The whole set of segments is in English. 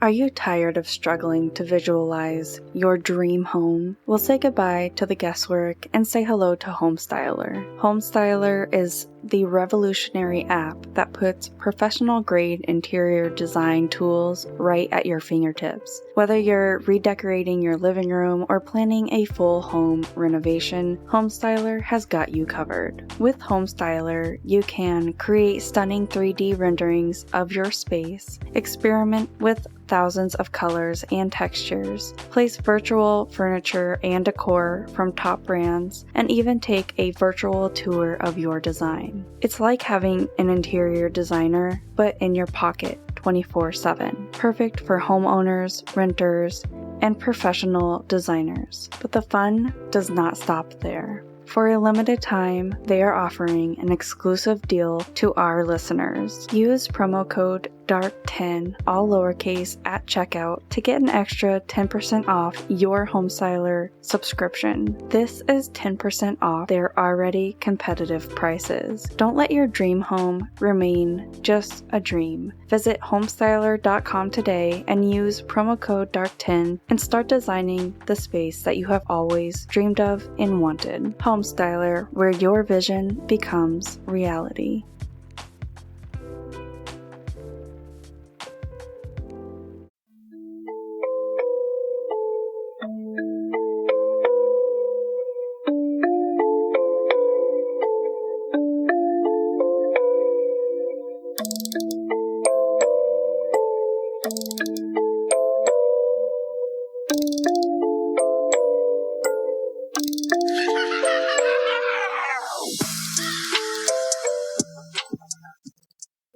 Are you tired of struggling to visualize your dream home? We'll say goodbye to the guesswork and say hello to Homestyler. Homestyler is the revolutionary app that puts professional-grade interior design tools right at your fingertips. Whether you're redecorating your living room or planning a full home renovation, Homestyler has got you covered. With Homestyler, you can create stunning 3D renderings of your space, experiment with thousands of colors and textures, place virtual furniture and decor from top brands, and even take a virtual tour of your design. It's like having an interior designer, but in your pocket 24/7. Perfect for homeowners, renters, and professional designers. But the fun does not stop there. For a limited time, they are offering an exclusive deal to our listeners. Use promo code DARK10, all lowercase, at checkout to get an extra 10% off your Homestyler subscription. This is 10% off their already competitive prices. Don't let your dream home remain just a dream. Visit homestyler.com today and use promo code DARK10 and start designing the space that you have always dreamed of and wanted. Homestyler, where your vision becomes reality.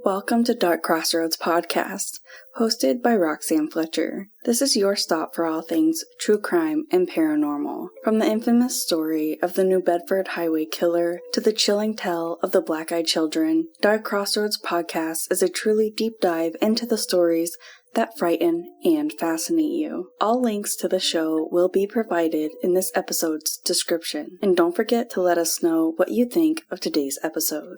Welcome to Dark Crossroads Podcast, hosted by Roxanne Fletcher. This is your stop for all things true crime and paranormal. From the infamous story of the New Bedford Highway Killer to the chilling tale of the Black-Eyed Children, Dark Crossroads Podcast is a truly deep dive into the stories that frighten and fascinate you. All links to the show will be provided in this episode's description. And don't forget to let us know what you think of today's episode.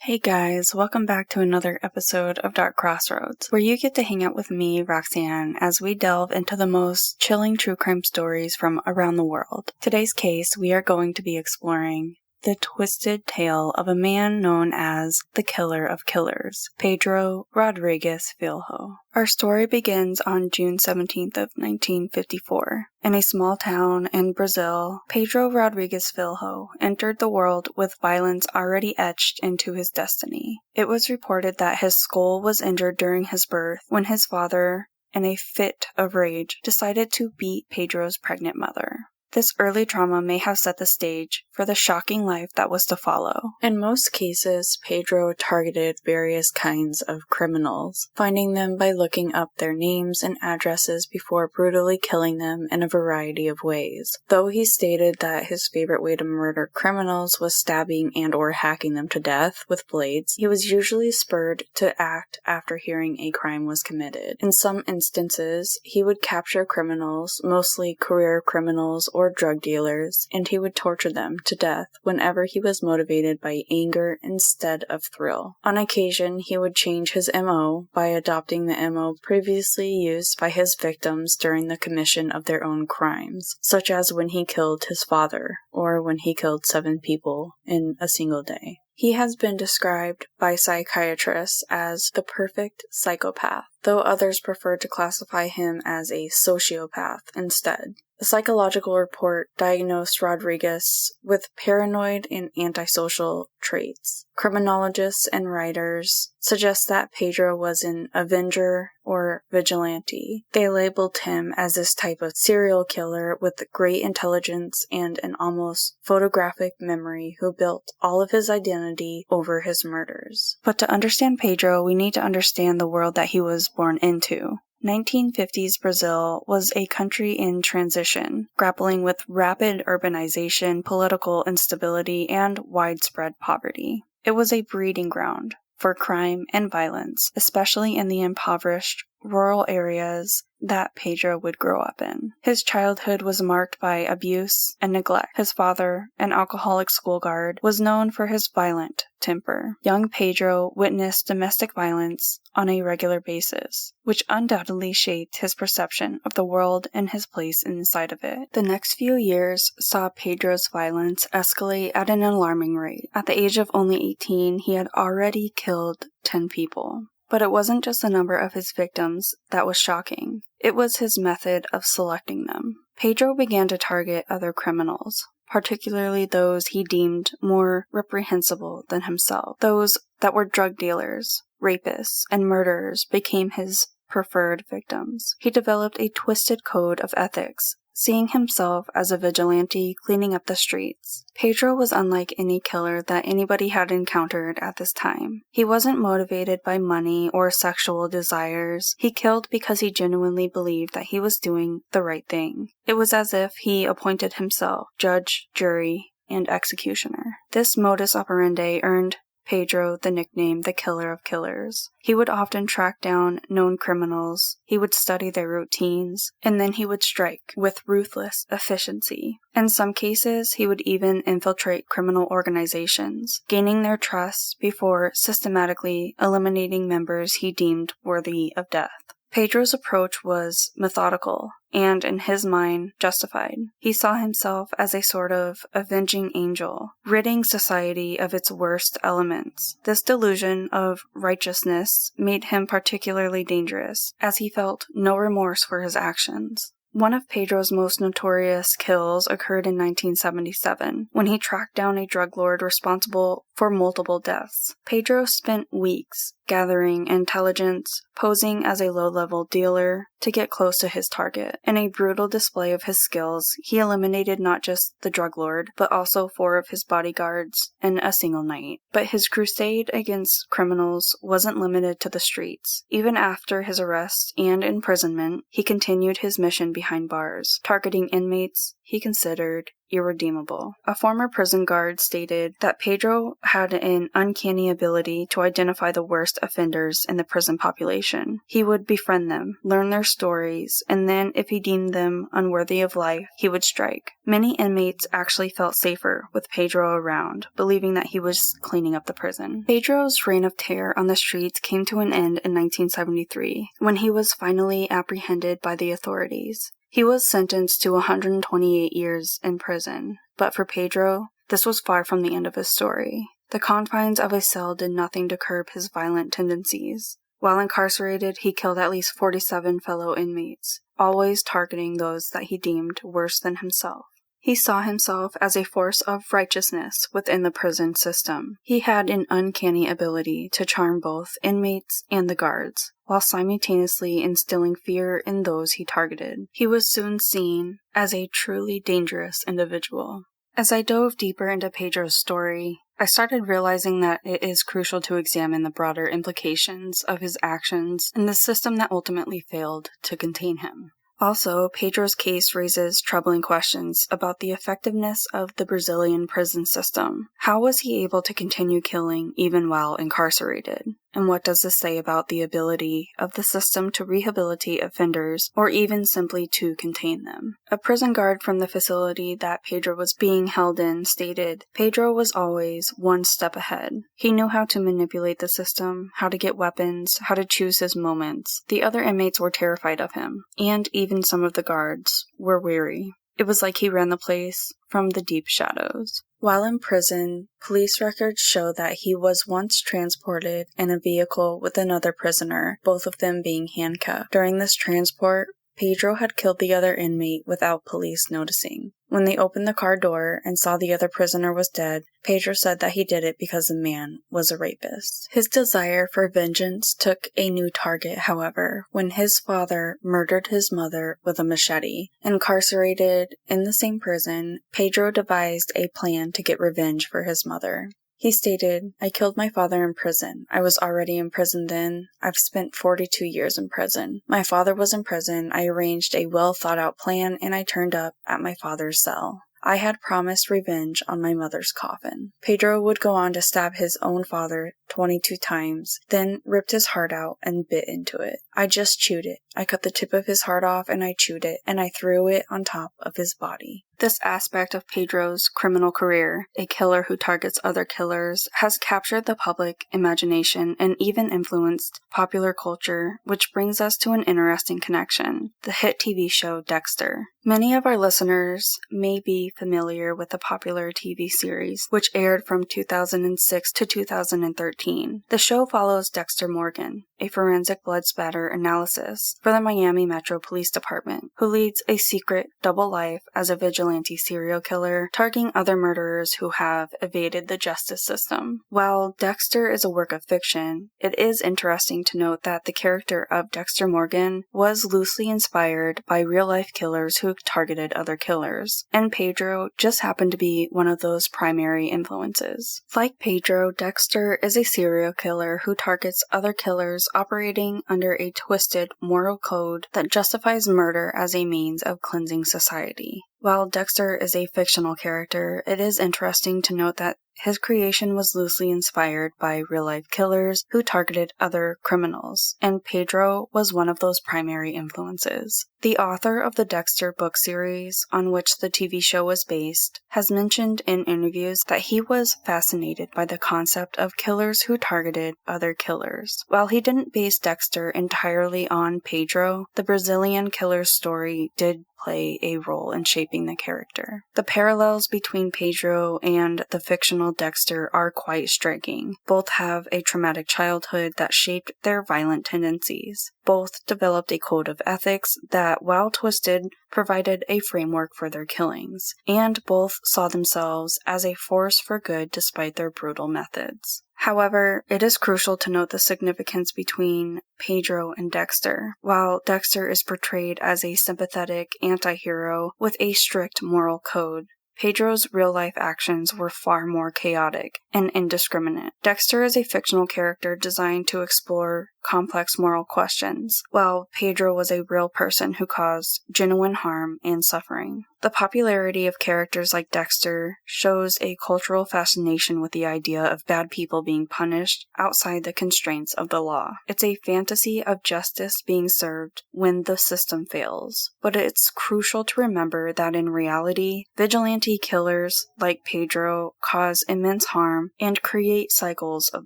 Hey guys, welcome back to another episode of Dark Crossroads, where you get to hang out with me, Roxanne, as we delve into the most chilling true crime stories from around the world. Today's case, we are going to be exploring the twisted tale of a man known as the Killer of Killers, Pedro Rodrigues Filho. Our story begins on June 17th of 1954. In a small town in Brazil, Pedro Rodrigues Filho entered the world with violence already etched into his destiny. It was reported that his skull was injured during his birth when his father, in a fit of rage, decided to beat Pedro's pregnant mother. This early trauma may have set the stage for the shocking life that was to follow. In most cases, Pedro targeted various kinds of criminals, finding them by looking up their names and addresses before brutally killing them in a variety of ways. Though he stated that his favorite way to murder criminals was stabbing and or hacking them to death with blades, he was usually spurred to act after hearing a crime was committed. In some instances, he would capture criminals, mostly career criminals or drug dealers, and he would torture them to death whenever he was motivated by anger instead of thrill. On occasion, he would change his MO by adopting the MO previously used by his victims during the commission of their own crimes, such as when he killed his father, or when he killed 7 people in a single day. He has been described by psychiatrists as the perfect psychopath, though others prefer to classify him as a sociopath instead. A psychological report diagnosed Rodrigues with paranoid and antisocial traits. Criminologists and writers suggest that Pedro was an avenger or vigilante. They labeled him as this type of serial killer with great intelligence and an almost photographic memory who built all of his identity over his murders. But to understand Pedro, we need to understand the world that he was born into. 1950s Brazil was a country in transition, grappling with rapid urbanization, political instability, and widespread poverty. It was a breeding ground for crime and violence, especially in the impoverished rural areas that Pedro would grow up in. His childhood was marked by abuse and neglect. His father, an alcoholic school guard, was known for his violent temper. Young Pedro witnessed domestic violence on a regular basis, which undoubtedly shaped his perception of the world and his place inside of it. The next few years saw Pedro's violence escalate at an alarming rate. At the age of only 18, he had already killed 10 people. But it wasn't just the number of his victims that was shocking. It was his method of selecting them. Pedro began to target other criminals, particularly those he deemed more reprehensible than himself. Those that were drug dealers, rapists, and murderers became his preferred victims. He developed a twisted code of ethics, seeing himself as a vigilante cleaning up the streets. Pedro was unlike any killer that anybody had encountered at this time. He wasn't motivated by money or sexual desires. He killed because he genuinely believed that he was doing the right thing. It was as if he appointed himself judge, jury, and executioner. This modus operandi earned Pedro the nickname the Killer of Killers. He would often track down known criminals, he would study their routines, and then he would strike with ruthless efficiency. In some cases, he would even infiltrate criminal organizations, gaining their trust before systematically eliminating members he deemed worthy of death. Pedro's approach was methodical and, in his mind, justified. He saw himself as a sort of avenging angel, ridding society of its worst elements. This delusion of righteousness made him particularly dangerous, as he felt no remorse for his actions. One of Pedro's most notorious kills occurred in 1977, when he tracked down a drug lord responsible for multiple deaths. Pedro spent weeks gathering intelligence, posing as a low-level dealer to get close to his target. In a brutal display of his skills, he eliminated not just the drug lord, but also 4 of his bodyguards in a single night. But his crusade against criminals wasn't limited to the streets. Even after his arrest and imprisonment, he continued his mission behind bars, targeting inmates he considered irredeemable. A former prison guard stated that Pedro had an uncanny ability to identify the worst offenders in the prison population. He would befriend them, learn their stories, and then, if he deemed them unworthy of life, he would strike. Many inmates actually felt safer with Pedro around, believing that he was cleaning up the prison. Pedro's reign of terror on the streets came to an end in 1973, when he was finally apprehended by the authorities. He was sentenced to 128 years in prison, but for Pedro, this was far from the end of his story. The confines of a cell did nothing to curb his violent tendencies. While incarcerated, he killed at least 47 fellow inmates, always targeting those that he deemed worse than himself. He saw himself as a force of righteousness within the prison system. He had an uncanny ability to charm both inmates and the guards, while simultaneously instilling fear in those he targeted. He was soon seen as a truly dangerous individual. As I dove deeper into Pedro's story, I started realizing that it is crucial to examine the broader implications of his actions and the system that ultimately failed to contain him. Also, Pedro's case raises troubling questions about the effectiveness of the Brazilian prison system. How was he able to continue killing even while incarcerated? And what does this say about the ability of the system to rehabilitate offenders or even simply to contain them? A prison guard from the facility that Pedro was being held in stated, "Pedro was always one step ahead. He knew how to manipulate the system, how to get weapons, how to choose his moments. The other inmates were terrified of him, and even some of the guards were weary. It was like he ran the place from the deep shadows." While in prison, police records show that he was once transported in a vehicle with another prisoner, both of them being handcuffed. During this transport, Pedro had killed the other inmate without police noticing. When they opened the car door and saw the other prisoner was dead, Pedro said that he did it because the man was a rapist. His desire for vengeance took a new target, however, when his father murdered his mother with a machete. Incarcerated in the same prison, Pedro devised a plan to get revenge for his mother. He stated, "I killed my father in prison. I was already in prison then. I've spent 42 years in prison. My father was in prison. I arranged a well-thought-out plan, and I turned up at my father's cell. I had promised revenge on my mother's coffin. Pedro would go on to stab his own father 22 times, then ripped his heart out and bit into it. I just chewed it. I cut the tip of his heart off and I chewed it, and I threw it on top of his body. This aspect of Pedro's criminal career, a killer who targets other killers, has captured the public imagination and even influenced popular culture, which brings us to an interesting connection: the hit TV show Dexter. Many of our listeners may be familiar with the popular TV series, which aired from 2006 to 2013. The show follows Dexter Morgan, a forensic blood spatter analysis for the Miami Metro Police Department, who leads a secret double life as a vigilante serial killer, targeting other murderers who have evaded the justice system. While Dexter is a work of fiction, it is interesting to note that the character of Dexter Morgan was loosely inspired by real-life killers who targeted other killers, and Pedro just happened to be one of those primary influences. Like Pedro, Dexter is a serial killer who targets other killers operating under a twisted moral code that justifies murder as a means of cleansing society. While Dexter is a fictional character, it is interesting to note that his creation was loosely inspired by real-life killers who targeted other criminals, and Pedro was one of those primary influences. The author of the Dexter book series, on which the TV show was based, has mentioned in interviews that he was fascinated by the concept of killers who targeted other killers. While he didn't base Dexter entirely on Pedro, the Brazilian killer's story did play a role in shaping the character. The parallels between Pedro and the fictional Dexter are quite striking. Both have a traumatic childhood that shaped their violent tendencies. Both developed a code of ethics that, while twisted, provided a framework for their killings, and both saw themselves as a force for good despite their brutal methods. However, it is crucial to note the significance between Pedro and Dexter. While Dexter is portrayed as a sympathetic anti-hero with a strict moral code, Pedro's real-life actions were far more chaotic and indiscriminate. Dexter is a fictional character designed to explore complex moral questions, while Pedro was a real person who caused genuine harm and suffering. The popularity of characters like Dexter shows a cultural fascination with the idea of bad people being punished outside the constraints of the law. It's a fantasy of justice being served when the system fails, but it's crucial to remember that in reality, vigilante killers like Pedro cause immense harm and create cycles of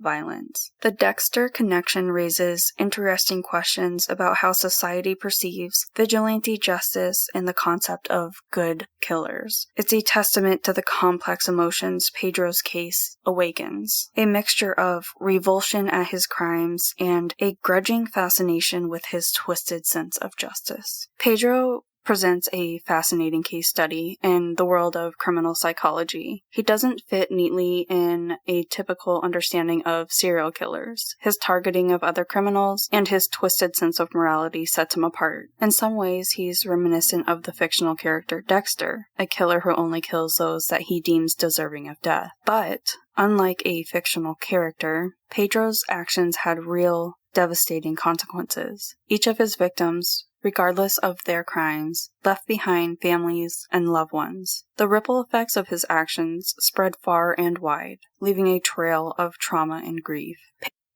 violence. The Dexter connection raises interesting questions about how society perceives vigilante justice and the concept of good killers. It's a testament to the complex emotions Pedro's case awakens, a mixture of revulsion at his crimes and a grudging fascination with his twisted sense of justice. Pedro presents a fascinating case study in the world of criminal psychology. He doesn't fit neatly in a typical understanding of serial killers. His targeting of other criminals and his twisted sense of morality sets him apart. In some ways, he's reminiscent of the fictional character Dexter, a killer who only kills those that he deems deserving of death. But, unlike a fictional character, Pedro's actions had real, devastating consequences. Each of his victims, regardless of their crimes, left behind families and loved ones. The ripple effects of his actions spread far and wide, leaving a trail of trauma and grief.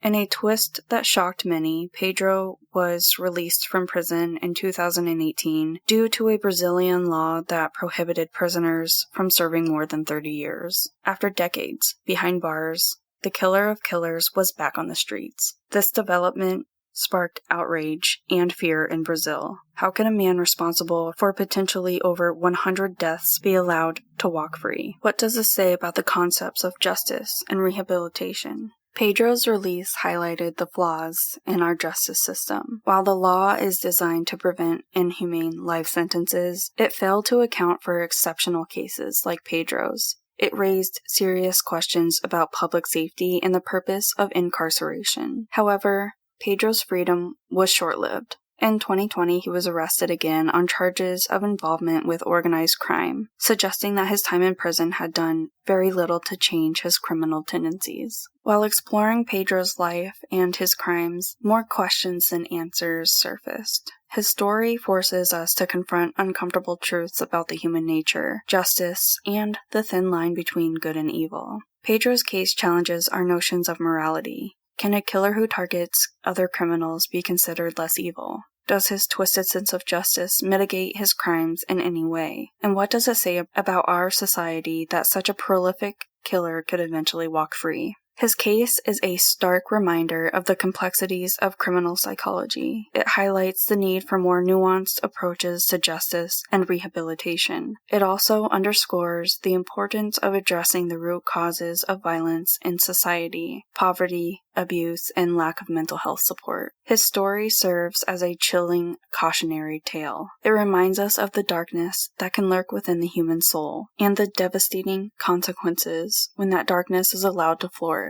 In a twist that shocked many, Pedro was released from prison in 2018 due to a Brazilian law that prohibited prisoners from serving more than 30 years. After decades behind bars, the killer of killers was back on the streets. This development sparked outrage and fear in Brazil. How can a man responsible for potentially over 100 deaths be allowed to walk free? What does this say about the concepts of justice and rehabilitation? Pedro's release highlighted the flaws in our justice system. While the law is designed to prevent inhumane life sentences, it failed to account for exceptional cases like Pedro's. It raised serious questions about public safety and the purpose of incarceration. However, Pedro's freedom was short-lived. In 2020, he was arrested again on charges of involvement with organized crime, suggesting that his time in prison had done very little to change his criminal tendencies. While exploring Pedro's life and his crimes, more questions than answers surfaced. His story forces us to confront uncomfortable truths about the human nature, justice, and the thin line between good and evil. Pedro's case challenges our notions of morality. Can a killer who targets other criminals be considered less evil? Does his twisted sense of justice mitigate his crimes in any way? And what does it say about our society that such a prolific killer could eventually walk free? His case is a stark reminder of the complexities of criminal psychology. It highlights the need for more nuanced approaches to justice and rehabilitation. It also underscores the importance of addressing the root causes of violence in society: poverty, abuse, and lack of mental health support. His story serves as a chilling cautionary tale. It reminds us of the darkness that can lurk within the human soul, and the devastating consequences when that darkness is allowed to flourish.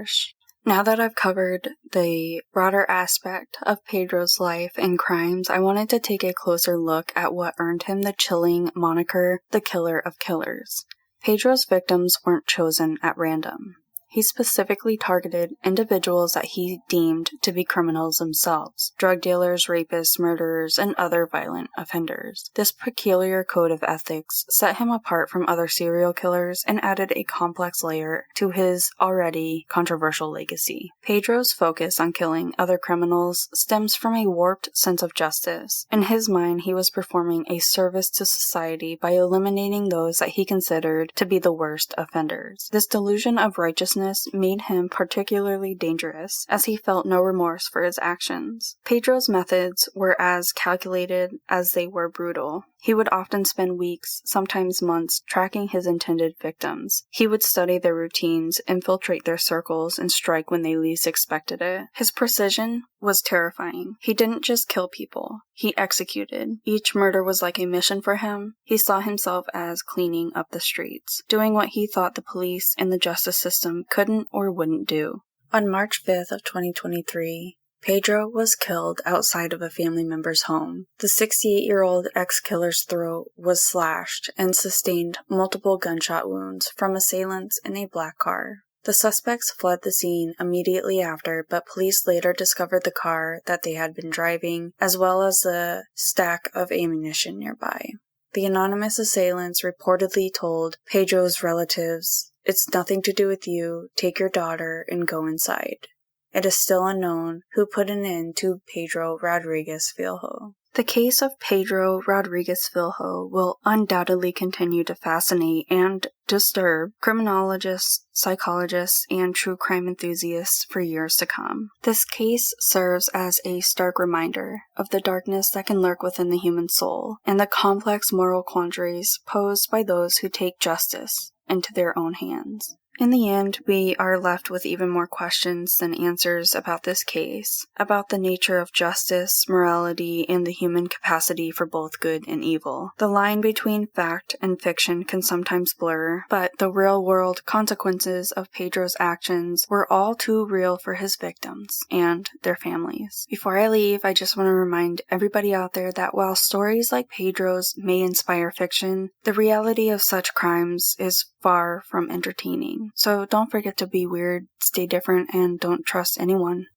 Now that I've covered the broader aspect of Pedro's life and crimes, I wanted to take a closer look at what earned him the chilling moniker, the Killer of Killers. Pedro's victims weren't chosen at random. He specifically targeted individuals that he deemed to be criminals themselves: drug dealers, rapists, murderers, and other violent offenders. This peculiar code of ethics set him apart from other serial killers and added a complex layer to his already controversial legacy. Pedro's focus on killing other criminals stems from a warped sense of justice. In his mind, he was performing a service to society by eliminating those that he considered to be the worst offenders. This delusion of righteousness made him particularly dangerous, as he felt no remorse for his actions. Pedro's methods were as calculated as they were brutal. He would often spend weeks, sometimes months, tracking his intended victims. He would study their routines, infiltrate their circles, and strike when they least expected it. His precision was terrifying. He didn't just kill people, he executed. Each murder was like a mission for him. He saw himself as cleaning up the streets, doing what he thought the police and the justice system couldn't or wouldn't do. On March 5th of 2023, Pedro was killed outside of a family member's home. The 68-year-old ex-killer's throat was slashed and sustained multiple gunshot wounds from assailants in a black car. The suspects fled the scene immediately after, but police later discovered the car that they had been driving, as well as the stack of ammunition nearby. The anonymous assailants reportedly told Pedro's relatives, "It's nothing to do with you, take your daughter and go inside." It is still unknown who put an end to Pedro Rodrigues Filho. The case of Pedro Rodrigues Filho will undoubtedly continue to fascinate and disturb criminologists, psychologists, and true crime enthusiasts for years to come. This case serves as a stark reminder of the darkness that can lurk within the human soul and the complex moral quandaries posed by those who take justice into their own hands. In the end, we are left with even more questions than answers about this case, about the nature of justice, morality, and the human capacity for both good and evil. The line between fact and fiction can sometimes blur, but the real-world consequences of Pedro's actions were all too real for his victims and their families. Before I leave, I just want to remind everybody out there that while stories like Pedro's may inspire fiction, the reality of such crimes is far from entertaining. So don't forget to be weird, stay different, and don't trust anyone.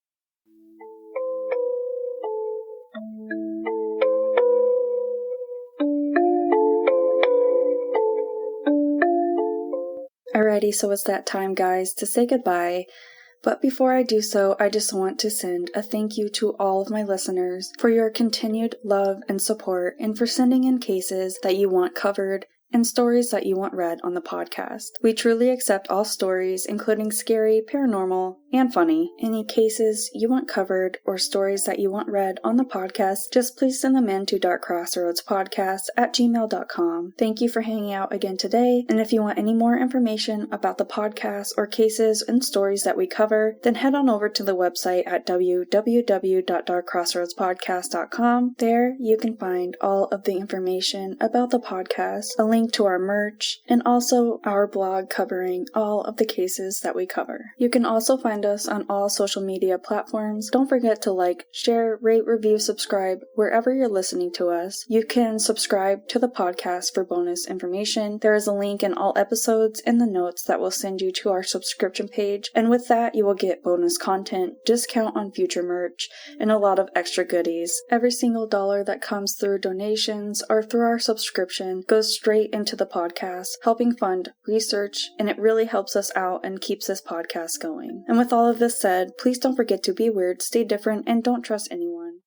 Alrighty, so it's that time, guys, to say goodbye. But before I do so, I just want to send a thank you to all of my listeners for your continued love and support, and for sending in cases that you want covered and stories that you want read on the podcast. We truly accept all stories, including scary, paranormal, and funny. Any cases you want covered or stories that you want read on the podcast, just please send them in to darkcrossroadspodcast@gmail.com. Thank you for hanging out again today, and if you want any more information about the podcast or cases and stories that we cover, then head on over to the website at www.darkcrossroadspodcast.com. There you can find all of the information about the podcast, a link link to our merch, and also our blog covering all of the cases that we cover. You can also find us on all social media platforms. Don't forget to like, share, rate, review, subscribe wherever you're listening to us. You can subscribe to the podcast for bonus information. There is a link in all episodes in the notes that will send you to our subscription page, and with that you will get bonus content, discount on future merch, and a lot of extra goodies. Every single dollar that comes through donations or through our subscription goes straight into the podcast, helping fund research, and it really helps us out and keeps this podcast going. And with all of this said, please don't forget to be weird, stay different, and don't trust anyone.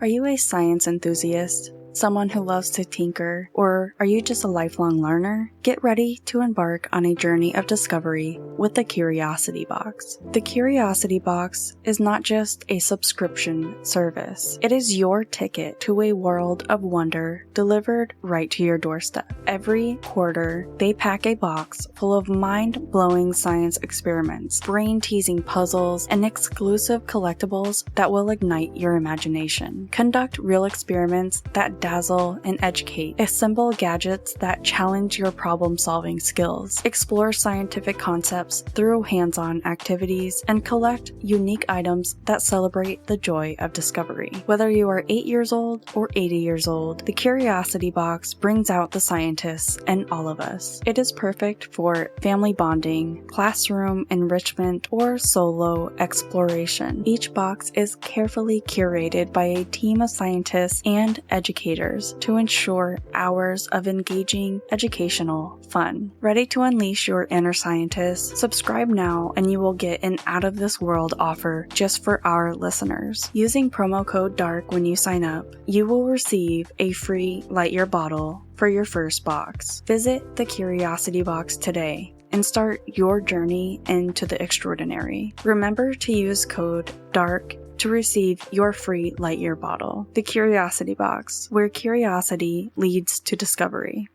Are you a science enthusiast? Someone who loves to tinker? Or are you just a lifelong learner? Get ready to embark on a journey of discovery with the Curiosity Box. The Curiosity Box is not just a subscription service. It is your ticket to a world of wonder delivered right to your doorstep. Every quarter, they pack a box full of mind-blowing science experiments, brain-teasing puzzles, and exclusive collectibles that will ignite your imagination. Conduct real experiments that dazzle and educate. Assemble gadgets that challenge your problem-solving skills. Explore scientific concepts through hands-on activities, and collect unique items that celebrate the joy of discovery. Whether you are 8 years old or 80 years old, the Curiosity Box brings out the scientists and all of us. It is perfect for family bonding, classroom enrichment, or solo exploration. Each box is carefully curated by a team of scientists and educators to ensure hours of engaging educational fun. Ready to unleash your inner scientist? Subscribe now and you will get an out-of-this-world offer just for our listeners. Using promo code DARK when you sign up, you will receive a free Light Your Bottle for your first box. Visit the Curiosity Box today and start your journey into the extraordinary. Remember to use code DARK to receive your free Light Year bottle. The Curiosity Box, where curiosity leads to discovery.